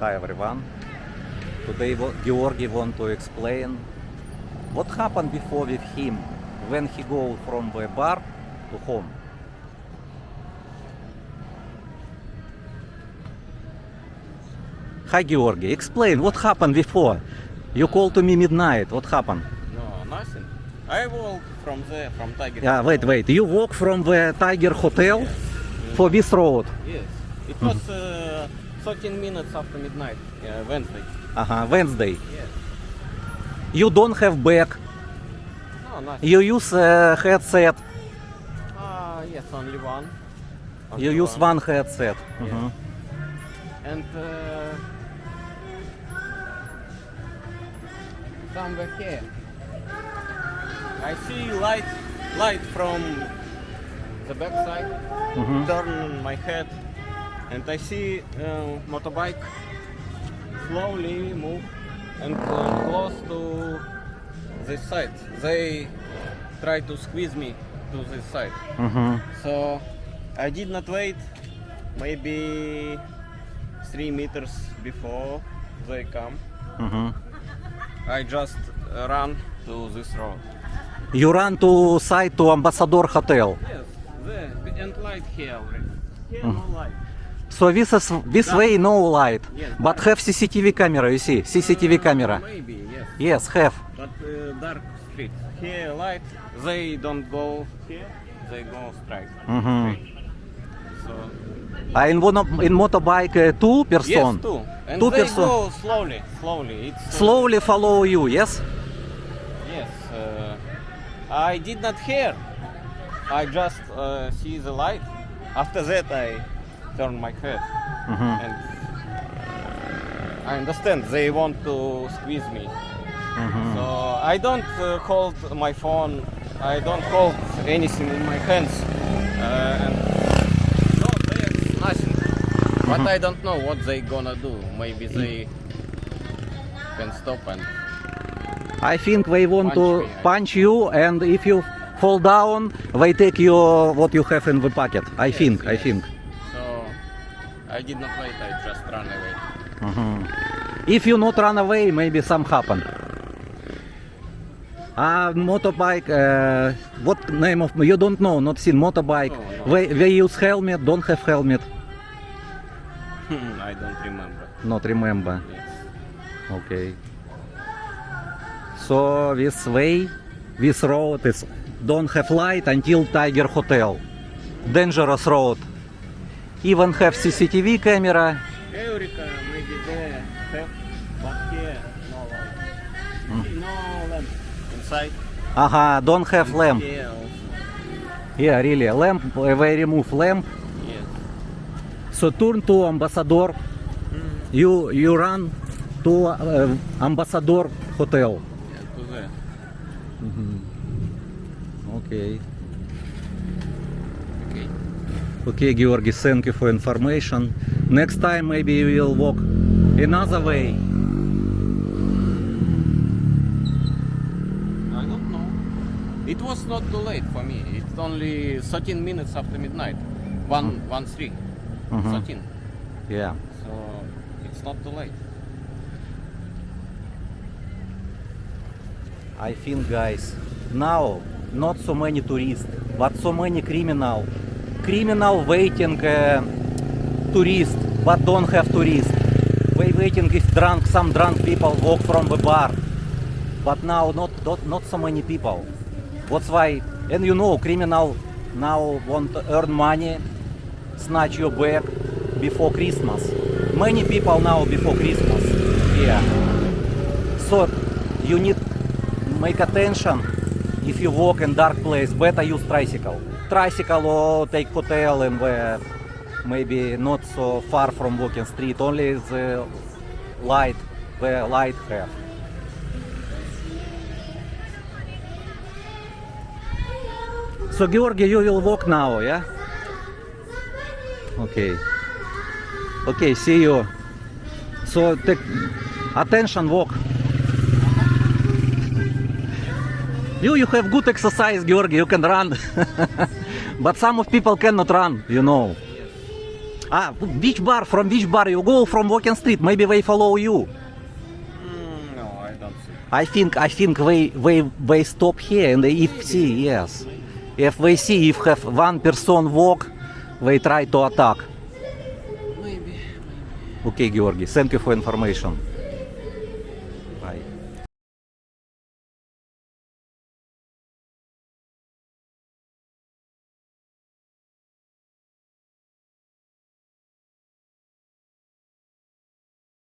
Hi everyone. Today Georgi want to explain what happened before with him when he go from the bar to home. Hi Georgi, explain what happened before. You called to me midnight. What happened? No, nothing. I walk from Tiger. Yeah, wait. You walk from the Tiger Hotel for this road. Yes. It was 13 minutes after midnight, Wednesday. Wednesday. Yes. You don't have bag. No, nothing. You use headset. Yes, only one. You use one headset. Yeah. And somewhere here, I see light from the backside. Turn my head, and I see motorbike slowly move and close to this side. They try to squeeze me to this side. So I did not wait. Maybe 3 meters before they come. I just ran to this road. You run to side to Ambassador Hotel. Yes, there and light here already. Here no light. So this way no light, Yes, but have CCTV camera. You see CCTV camera. Maybe yes. Yes, have. But dark street. Here light. They don't go here. They go straight. Straight. So In motorbike two person. yes, two. And Two they person. go slowly. It's Slowly follow you. Yes. Yes, I did not hear. I just see the light. After that, I turn my head, and I understand they want to squeeze me. So I don't hold my phone. I don't hold anything in my hands. And no, there's nothing. But I don't know what they gonna do. Maybe they can stop and. I think they want Punch to me, punch you, and if you fall down, they take your what you have in the pocket. I think. So I did not wait. I just ran away. If you not run away, maybe some happen. Motorbike. What name of you don't know? Not seen motorbike. No. They use helmet. Don't have helmet. I don't remember. Not remember. Yes. Okay. So this way, this road is don't have light until Tiger Hotel. Dangerous road. Even have CCTV camera. Eureka, maybe there have, but here no light. See, no lamp inside. Don't have lamp. Here also. Yeah, really. Lamp. They remove lamp. Yes. So turn to Ambassador. You run to Ambassador Hotel. Yeah, to there. Okay. Okay. Okay, Georgi, thank you for information. Next time maybe we will walk another way. I don't know. It was not too late for me. It's only 13 minutes after midnight. 1-3. 13. Yeah. So it's not too late. I think, guys, now not so many tourists, but so many criminal waiting tourists, but don't have tourists. They waiting if some drunk people walk from the bar, but now not so many people. That's why, and you know, criminal now want to earn money, snatch your bag before Christmas. Many people now before Christmas. Yeah. So you need make attention if you walk in dark place. Better use tricycle or take hotel and maybe not so far from walking street. Only the light have. So Georgi, you will walk now, yeah? Okay, see you. So take attention, walk. You have good exercise, Georgi, you can run. But some of people cannot run, you know. Which bar? From which bar you go from walking street? Maybe they follow you. No, I don't see. I think they stop here and if see, yes. If they see if have one person walk, they try to attack. Maybe. Okay, Georgi, thank you for information.